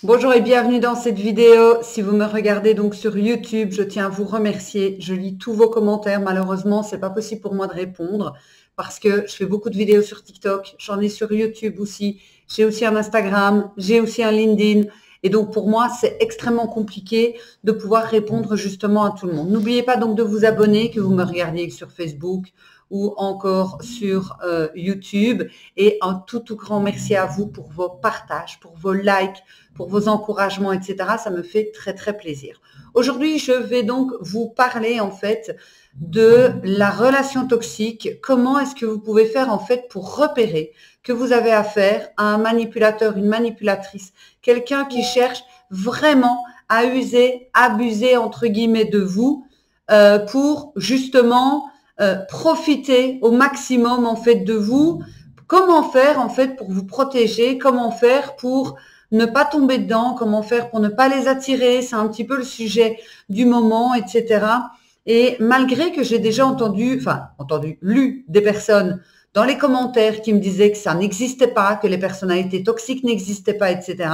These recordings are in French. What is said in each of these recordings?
Bonjour et bienvenue dans cette vidéo. Si vous me regardez donc sur YouTube, je tiens à vous remercier. Je lis tous vos commentaires. Malheureusement, c'est pas possible pour moi de répondre parce que je fais beaucoup de vidéos sur TikTok. J'en ai sur YouTube aussi. J'ai aussi un Instagram. J'ai aussi un LinkedIn. Et donc, pour moi, c'est extrêmement compliqué de pouvoir répondre justement à tout le monde. N'oubliez pas donc de vous abonner, que vous me regardiez sur Facebook ou encore sur YouTube. Et un tout grand merci à vous pour vos partages, pour vos likes, pour vos encouragements, etc. Ça me fait très plaisir. Aujourd'hui, je vais donc vous parler en fait de la relation toxique. Comment est-ce que vous pouvez faire en fait pour repérer que vous avez affaire à un manipulateur, une manipulatrice, quelqu'un qui cherche vraiment à user, abuser entre guillemets de vous pour justement profiter au maximum en fait de vous. Comment faire en fait pour vous protéger? Comment faire pour ne pas tomber dedans? Comment faire pour ne pas les attirer? C'est un petit peu le sujet du moment, etc. Et malgré que j'ai déjà lu des personnes dans les commentaires qui me disaient que ça n'existait pas, que les personnalités toxiques n'existaient pas, etc.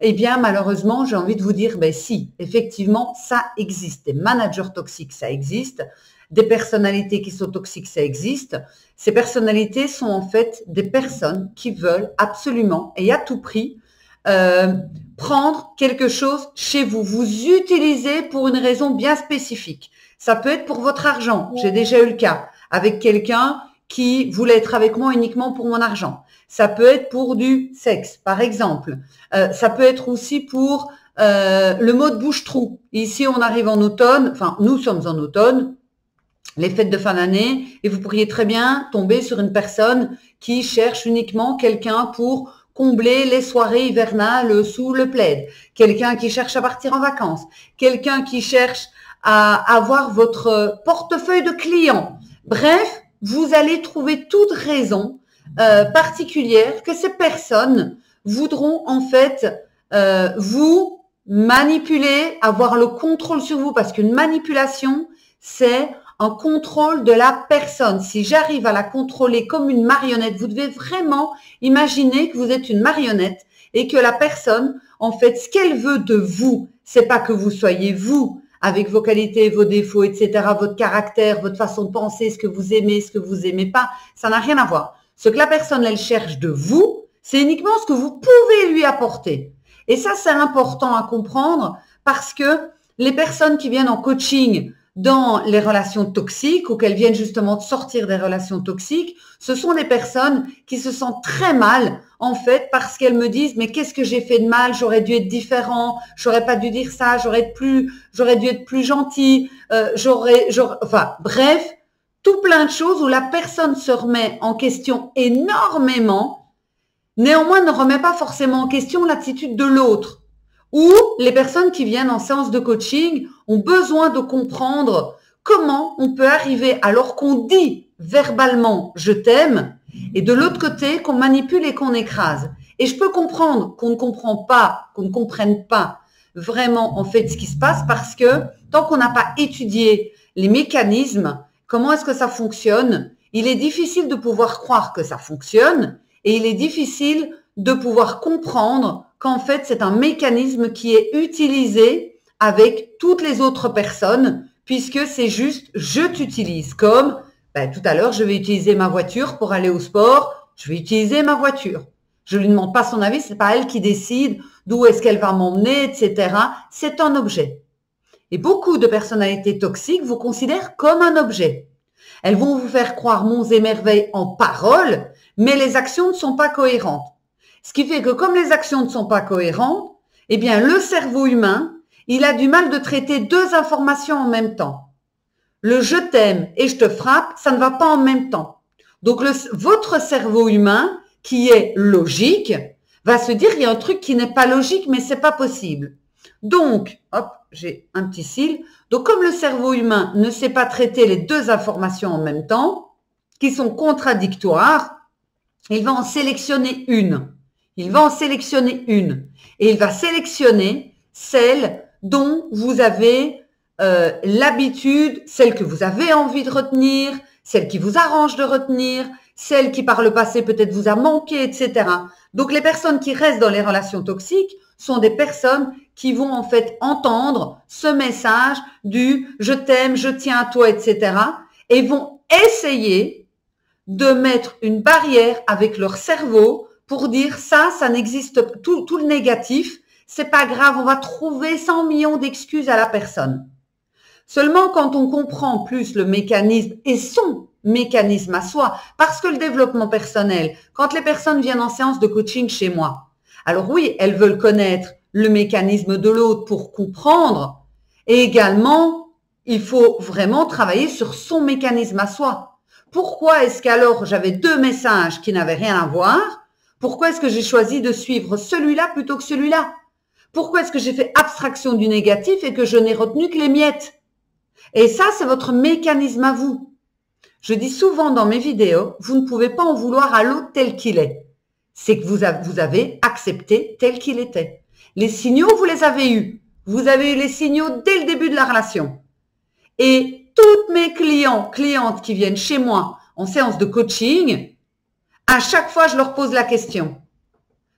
Eh bien, malheureusement, j'ai envie de vous dire, ben si, effectivement, ça existe. Des managers toxiques, ça existe. Des personnalités qui sont toxiques, ça existe. Ces personnalités sont en fait des personnes qui veulent absolument et à tout prix prendre quelque chose chez vous. Vous utilisez pour une raison bien spécifique. Ça peut être pour votre argent. J'ai déjà eu le cas avec quelqu'un qui voulait être avec moi uniquement pour mon argent. Ça peut être pour du sexe, par exemple. Ça peut être aussi pour le mot de bouche-trou. Ici, on arrive en automne. Enfin, nous sommes en automne, les fêtes de fin d'année, et vous pourriez très bien tomber sur une personne qui cherche uniquement quelqu'un pour combler les soirées hivernales sous le plaid. Quelqu'un qui cherche à partir en vacances. Quelqu'un qui cherche à avoir votre portefeuille de clients. Bref, vous allez trouver toute raison particulière que ces personnes voudront en fait vous manipuler, avoir le contrôle sur vous, parce qu'une manipulation, c'est un contrôle de la personne. Si j'arrive à la contrôler comme une marionnette, vous devez vraiment imaginer que vous êtes une marionnette et que la personne, en fait, ce qu'elle veut de vous, c'est pas que vous soyez vous, avec vos qualités, vos défauts, etc., votre caractère, votre façon de penser, ce que vous aimez, ce que vous aimez pas, ça n'a rien à voir. Ce que la personne, elle cherche de vous, c'est uniquement ce que vous pouvez lui apporter. Et ça, c'est important à comprendre parce que les personnes qui viennent en coaching dans les relations toxiques ou qu'elles viennent justement de sortir des relations toxiques, ce sont des personnes qui se sentent très mal en fait parce qu'elles me disent mais qu'est-ce que j'ai fait de mal, j'aurais dû être différent, j'aurais pas dû dire ça, j'aurais dû être plus gentil, enfin bref, tout plein de choses où la personne se remet en question énormément, néanmoins ne remet pas forcément en question l'attitude de l'autre. Ou les personnes qui viennent en séance de coaching ont besoin de comprendre comment on peut arriver alors qu'on dit verbalement « je t'aime » et de l'autre côté qu'on manipule et qu'on écrase. Et je peux comprendre qu'on ne comprenne pas vraiment en fait ce qui se passe parce que tant qu'on n'a pas étudié les mécanismes, comment est-ce que ça fonctionne, il est difficile de pouvoir croire que ça fonctionne et il est difficile de pouvoir comprendre qu'en fait, c'est un mécanisme qui est utilisé avec toutes les autres personnes, puisque c'est juste « je t'utilise » comme tout à l'heure, je vais utiliser ma voiture pour aller au sport, je vais utiliser ma voiture. Je lui demande pas son avis, c'est pas elle qui décide d'où est-ce qu'elle va m'emmener, etc. C'est un objet. Et beaucoup de personnalités toxiques vous considèrent comme un objet. Elles vont vous faire croire monts et merveilles en paroles, mais les actions ne sont pas cohérentes. Ce qui fait que comme les actions ne sont pas cohérentes, eh bien, le cerveau humain, il a du mal de traiter deux informations en même temps. Le « je t'aime » et « je te frappe », ça ne va pas en même temps. Donc, votre cerveau humain, qui est logique, va se dire, il y a un truc qui n'est pas logique, mais c'est pas possible. Donc, hop, j'ai un petit cil. Donc, comme le cerveau humain ne sait pas traiter les deux informations en même temps, qui sont contradictoires, il va en sélectionner une. Il va en sélectionner une et il va sélectionner celle dont vous avez l'habitude, celle que vous avez envie de retenir, celle qui vous arrange de retenir, celle qui par le passé peut-être vous a manqué, etc. Donc les personnes qui restent dans les relations toxiques sont des personnes qui vont en fait entendre ce message du « je t'aime, je tiens à toi », etc. et vont essayer de mettre une barrière avec leur cerveau pour dire ça n'existe pas, tout le négatif, c'est pas grave, on va trouver 100 millions d'excuses à la personne. Seulement quand on comprend plus le mécanisme et son mécanisme à soi, parce que le développement personnel, quand les personnes viennent en séance de coaching chez moi, alors oui, elles veulent connaître le mécanisme de l'autre pour comprendre, et également, il faut vraiment travailler sur son mécanisme à soi. Pourquoi est-ce qu'alors j'avais 2 messages qui n'avaient rien à voir? Pourquoi est-ce que j'ai choisi de suivre celui-là plutôt que celui-là? Pourquoi est-ce que j'ai fait abstraction du négatif et que je n'ai retenu que les miettes? Et ça, c'est votre mécanisme à vous. Je dis souvent dans mes vidéos, vous ne pouvez pas en vouloir à l'autre tel qu'il est. C'est que vous avez accepté tel qu'il était. Les signaux, vous les avez eus. Vous avez eu les signaux dès le début de la relation. Et toutes mes clientes qui viennent chez moi en séance de coaching, à chaque fois, je leur pose la question.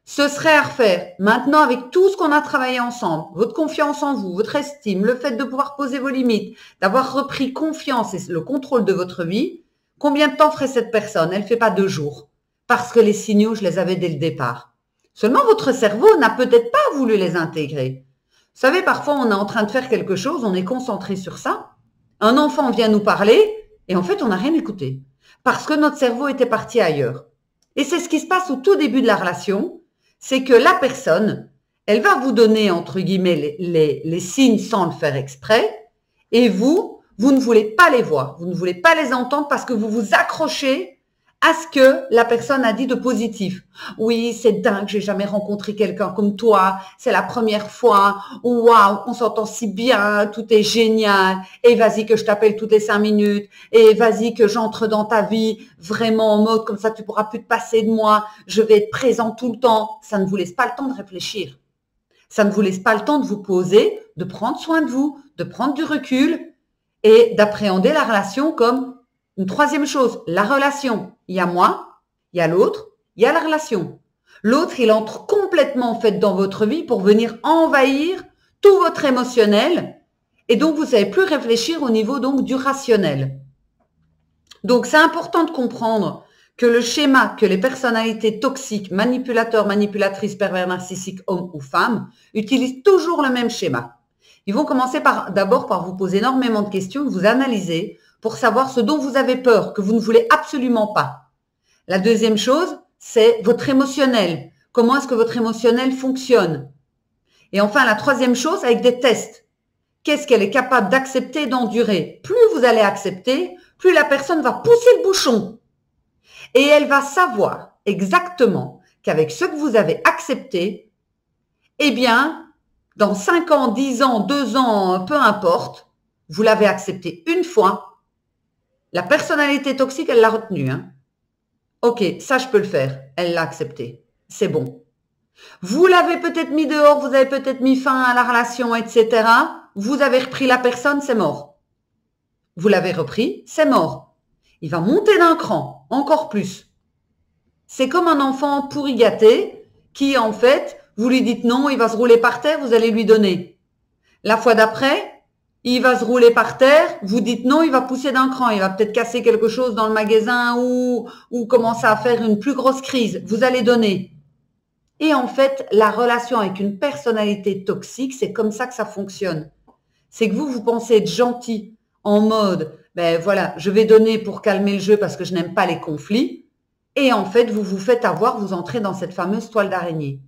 Ce serait à refaire. Maintenant, avec tout ce qu'on a travaillé ensemble, votre confiance en vous, votre estime, le fait de pouvoir poser vos limites, d'avoir repris confiance et le contrôle de votre vie, combien de temps ferait cette personne? Elle ne fait pas 2 jours. Parce que les signaux, je les avais dès le départ. Seulement, votre cerveau n'a peut-être pas voulu les intégrer. Vous savez, parfois, on est en train de faire quelque chose, on est concentré sur ça. Un enfant vient nous parler et en fait, on n'a rien écouté. Parce que notre cerveau était parti ailleurs. Et c'est ce qui se passe au tout début de la relation. C'est que la personne, elle va vous donner, entre guillemets, les signes sans le faire exprès, et vous ne voulez pas les voir, vous ne voulez pas les entendre parce que vous vous accrochez à ce que la personne a dit de positif. Oui, c'est dingue, j'ai jamais rencontré quelqu'un comme toi, c'est la première fois, waouh, on s'entend si bien, tout est génial, et vas-y que je t'appelle toutes les 5 minutes, et vas-y que j'entre dans ta vie vraiment en mode comme ça tu pourras plus te passer de moi, je vais être présent tout le temps. Ça ne vous laisse pas le temps de réfléchir. Ça ne vous laisse pas le temps de vous poser, de prendre soin de vous, de prendre du recul et d'appréhender la relation comme une troisième chose, la relation. Il y a moi, il y a l'autre, il y a la relation. L'autre, il entre complètement en fait dans votre vie pour venir envahir tout votre émotionnel et donc vous ne savez plus réfléchir au niveau donc du rationnel. Donc c'est important de comprendre que le schéma que les personnalités toxiques, manipulateurs, manipulatrices, pervers, narcissiques, hommes ou femmes, utilisent toujours le même schéma. Ils vont commencer d'abord par vous poser énormément de questions, vous analyser pour savoir ce dont vous avez peur, que vous ne voulez absolument pas. La deuxième chose, c'est votre émotionnel. Comment est-ce que votre émotionnel fonctionne? Et enfin, la troisième chose, avec des tests. Qu'est-ce qu'elle est capable d'accepter et d'endurer? Plus vous allez accepter, plus la personne va pousser le bouchon. Et elle va savoir exactement qu'avec ce que vous avez accepté, eh bien, dans 5 ans, 10 ans, 2 ans, peu importe, vous l'avez accepté une fois. La personnalité toxique, elle l'a retenu. Hein. Ok, ça je peux le faire. Elle l'a accepté. C'est bon. Vous l'avez peut-être mis dehors, vous avez peut-être mis fin à la relation, etc. Vous avez repris la personne, c'est mort. Vous l'avez repris, c'est mort. Il va monter d'un cran, encore plus. C'est comme un enfant pourri gâté qui, en fait, vous lui dites non, il va se rouler par terre, vous allez lui donner. La fois d'après, il va se rouler par terre, vous dites non, il va pousser d'un cran, il va peut-être casser quelque chose dans le magasin ou commencer à faire une plus grosse crise. Vous allez donner. Et en fait, la relation avec une personnalité toxique, c'est comme ça que ça fonctionne. C'est que vous pensez être gentil en mode, ben voilà, je vais donner pour calmer le jeu parce que je n'aime pas les conflits. Et en fait, vous vous faites avoir, vous entrez dans cette fameuse toile d'araignée.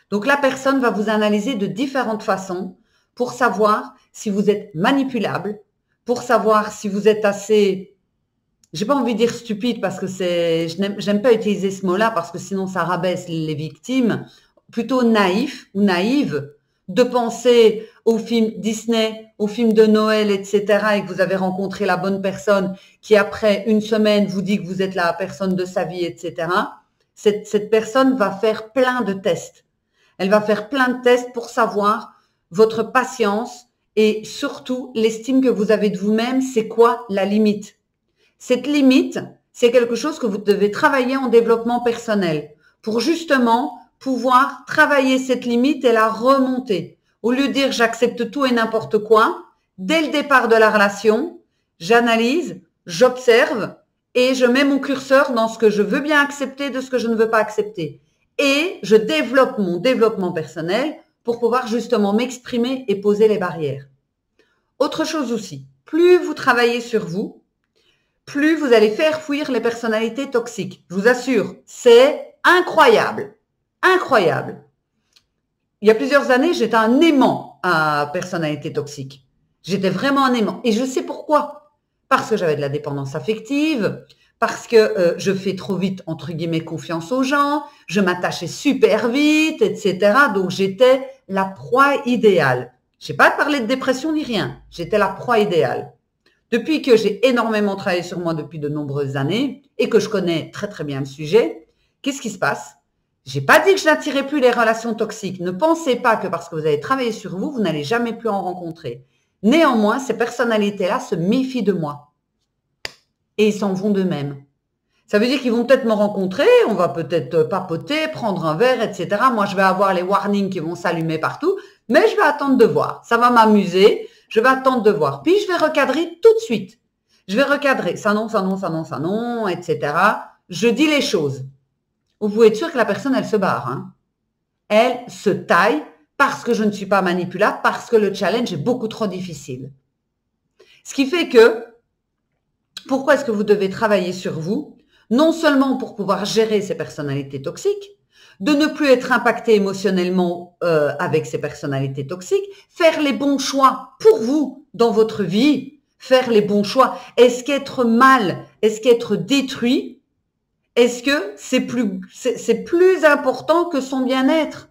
Donc la personne va vous analyser de différentes façons pour savoir si vous êtes manipulable, pour savoir si vous êtes assez, j'ai pas envie de dire stupide parce que j'aime pas utiliser ce mot-là parce que sinon ça rabaisse les victimes, plutôt naïf ou naïve, de penser aux films Disney, aux films de Noël, etc. et que vous avez rencontré la bonne personne qui après une semaine vous dit que vous êtes la personne de sa vie, etc. Cette personne va faire plein de tests. Elle va faire plein de tests pour savoir votre patience et surtout l'estime que vous avez de vous-même, c'est quoi la limite? Cette limite, c'est quelque chose que vous devez travailler en développement personnel pour justement pouvoir travailler cette limite et la remonter. Au lieu de dire j'accepte tout et n'importe quoi, dès le départ de la relation, j'analyse, j'observe et je mets mon curseur dans ce que je veux bien accepter de ce que je ne veux pas accepter. Et je développe mon développement personnel pour pouvoir justement m'exprimer et poser les barrières. Autre chose aussi, plus vous travaillez sur vous, plus vous allez faire fuir les personnalités toxiques. Je vous assure, c'est incroyable. Incroyable. Il y a plusieurs années, j'étais un aimant à personnalité toxique. J'étais vraiment un aimant. Et je sais pourquoi. Parce que j'avais de la dépendance affective, parce que je fais trop vite, entre guillemets, confiance aux gens, je m'attachais super vite, etc. Donc, j'étais la proie idéale. Je n'ai pas parlé de dépression ni rien. J'étais la proie idéale. Depuis que j'ai énormément travaillé sur moi depuis de nombreuses années et que je connais très très bien le sujet, qu'est-ce qui se passe? J'ai pas dit que je n'attirais plus les relations toxiques. Ne pensez pas que parce que vous avez travaillé sur vous, vous n'allez jamais plus en rencontrer. Néanmoins, ces personnalités-là se méfient de moi. Et ils s'en vont d'eux-mêmes. Ça veut dire qu'ils vont peut-être me rencontrer, on va peut-être papoter, prendre un verre, etc. Moi, je vais avoir les warnings qui vont s'allumer partout, mais je vais attendre de voir. Ça va m'amuser, je vais attendre de voir. Puis, je vais recadrer tout de suite. Je vais recadrer. Ça non, ça non, ça non, ça non, etc. Je dis les choses. Vous pouvez être sûr que la personne, elle se barre. Hein. Elle se taille parce que je ne suis pas manipulable, parce que le challenge est beaucoup trop difficile. Ce qui fait que, pourquoi est-ce que vous devez travailler sur vous? Non seulement pour pouvoir gérer ces personnalités toxiques, de ne plus être impacté émotionnellement avec ces personnalités toxiques, faire les bons choix pour vous dans votre vie, faire les bons choix. Est-ce qu'être mal, est-ce qu'être détruit, est-ce que c'est plus important que son bien-être?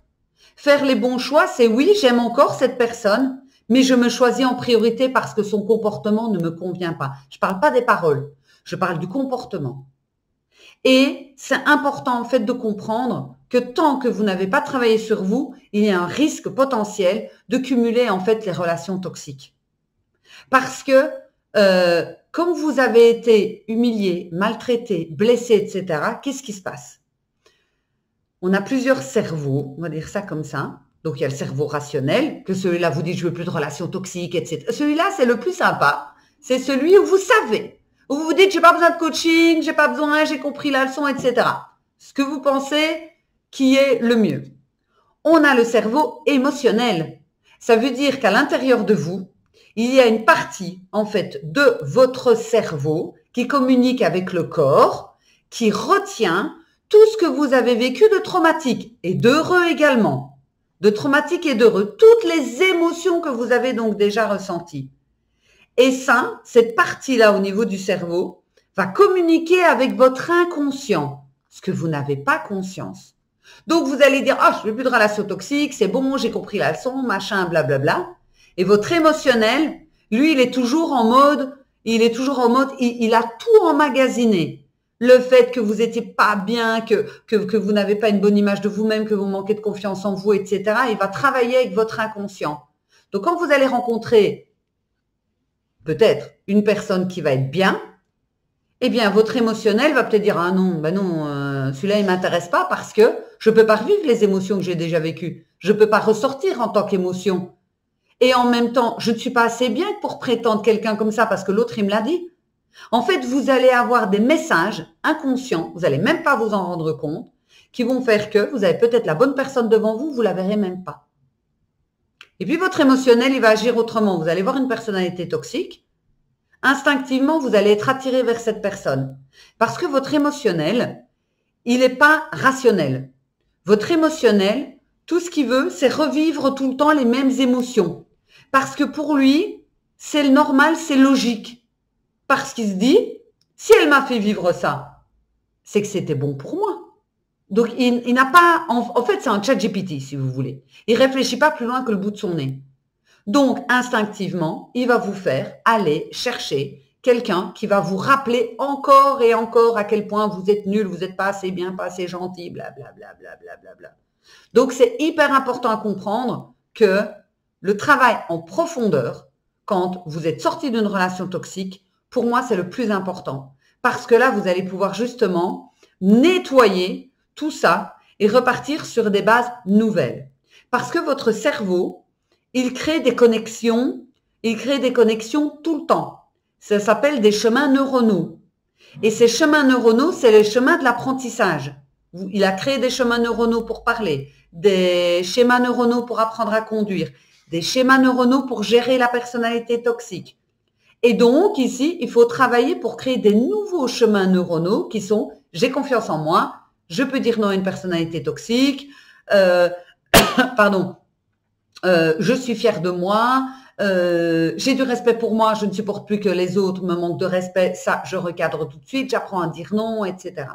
Faire les bons choix, c'est oui, j'aime encore cette personne, mais je me choisis en priorité parce que son comportement ne me convient pas. Je ne parle pas des paroles, je parle du comportement. Et c'est important en fait de comprendre que tant que vous n'avez pas travaillé sur vous, il y a un risque potentiel de cumuler en fait les relations toxiques. Parce que comme vous avez été humilié, maltraité, blessé, etc., qu'est-ce qui se passe? On a plusieurs cerveaux, on va dire ça comme ça. Donc, il y a le cerveau rationnel, que celui-là vous dit « je veux plus de relations toxiques », etc. Celui-là, c'est le plus sympa. C'est celui où vous savez, où vous vous dites « j'ai pas besoin de coaching, j'ai pas besoin, j'ai compris la leçon, etc. » Ce que vous pensez qui est le mieux. On a le cerveau émotionnel. Ça veut dire qu'à l'intérieur de vous, il y a une partie, en fait, de votre cerveau qui communique avec le corps, qui retient tout ce que vous avez vécu de traumatique et d'heureux également. De traumatique et d'heureux. Toutes les émotions que vous avez donc déjà ressenties. Et ça, cette partie-là au niveau du cerveau va communiquer avec votre inconscient, ce que vous n'avez pas conscience. Donc, vous allez dire « Ah, je ne veux plus de relations toxiques, c'est bon, j'ai compris la leçon, machin, blablabla. » Et votre émotionnel, lui, il est toujours en mode, il a tout emmagasiné. Le fait que vous n'étiez pas bien, que vous n'avez pas une bonne image de vous-même, que vous manquez de confiance en vous, etc. Il va travailler avec votre inconscient. Donc, quand vous allez rencontrer peut-être une personne qui va être bien, eh bien, votre émotionnel va peut-être dire « Ah non, ben non, celui-là, il m'intéresse pas parce que je peux pas revivre les émotions que j'ai déjà vécues. Je peux pas ressortir en tant qu'émotion. Et en même temps, je ne suis pas assez bien pour prétendre quelqu'un comme ça parce que l'autre, il me l'a dit. » En fait, vous allez avoir des messages inconscients, vous n'allez même pas vous en rendre compte, qui vont faire que vous avez peut-être la bonne personne devant vous, vous la verrez même pas. Et puis, votre émotionnel, il va agir autrement. Vous allez voir une personnalité toxique. Instinctivement, vous allez être attiré vers cette personne. Parce que votre émotionnel, il n'est pas rationnel. Votre émotionnel, tout ce qu'il veut, c'est revivre tout le temps les mêmes émotions. Parce que pour lui, c'est le normal, c'est logique. Parce qu'il se dit, si elle m'a fait vivre ça, c'est que c'était bon pour moi. Donc, il n'a pas... En fait, c'est un ChatGPT, si vous voulez. Il réfléchit pas plus loin que le bout de son nez. Donc, instinctivement, il va vous faire aller chercher quelqu'un qui va vous rappeler encore et encore à quel point vous êtes nul, vous n'êtes pas assez bien, pas assez gentil, blablabla. Donc, c'est hyper important à comprendre que le travail en profondeur, quand vous êtes sorti d'une relation toxique, pour moi, c'est le plus important. Parce que là, vous allez pouvoir justement nettoyer tout ça et repartir sur des bases nouvelles. Parce que votre cerveau, il crée des connexions tout le temps. Ça s'appelle des chemins neuronaux. Et ces chemins neuronaux, c'est les chemins de l'apprentissage. Il a créé des chemins neuronaux pour parler, des schémas neuronaux pour apprendre à conduire, des schémas neuronaux pour gérer la personnalité toxique. Et donc, ici, il faut travailler pour créer des nouveaux chemins neuronaux qui sont « j'ai confiance en moi », je peux dire non à une personnalité toxique, je suis fière de moi, j'ai du respect pour moi, je ne supporte plus que les autres me manquent de respect, ça, je recadre tout de suite, j'apprends à dire non, etc.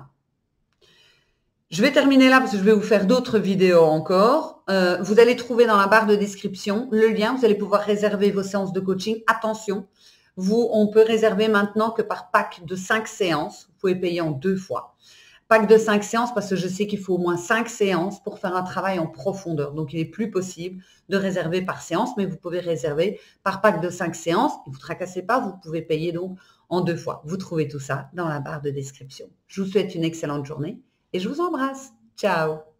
Je vais terminer là parce que je vais vous faire d'autres vidéos encore. Vous allez trouver dans la barre de description le lien, vous allez pouvoir réserver vos séances de coaching. Attention, on peut réserver maintenant que par pack de 5 séances, vous pouvez payer en 2 fois. Pack de 5 séances parce que je sais qu'il faut au moins 5 séances pour faire un travail en profondeur. Donc, il n'est plus possible de réserver par séance, mais vous pouvez réserver par pack de 5 séances. Et vous ne tracassez pas, vous pouvez payer donc en 2 fois. Vous trouvez tout ça dans la barre de description. Je vous souhaite une excellente journée et je vous embrasse. Ciao!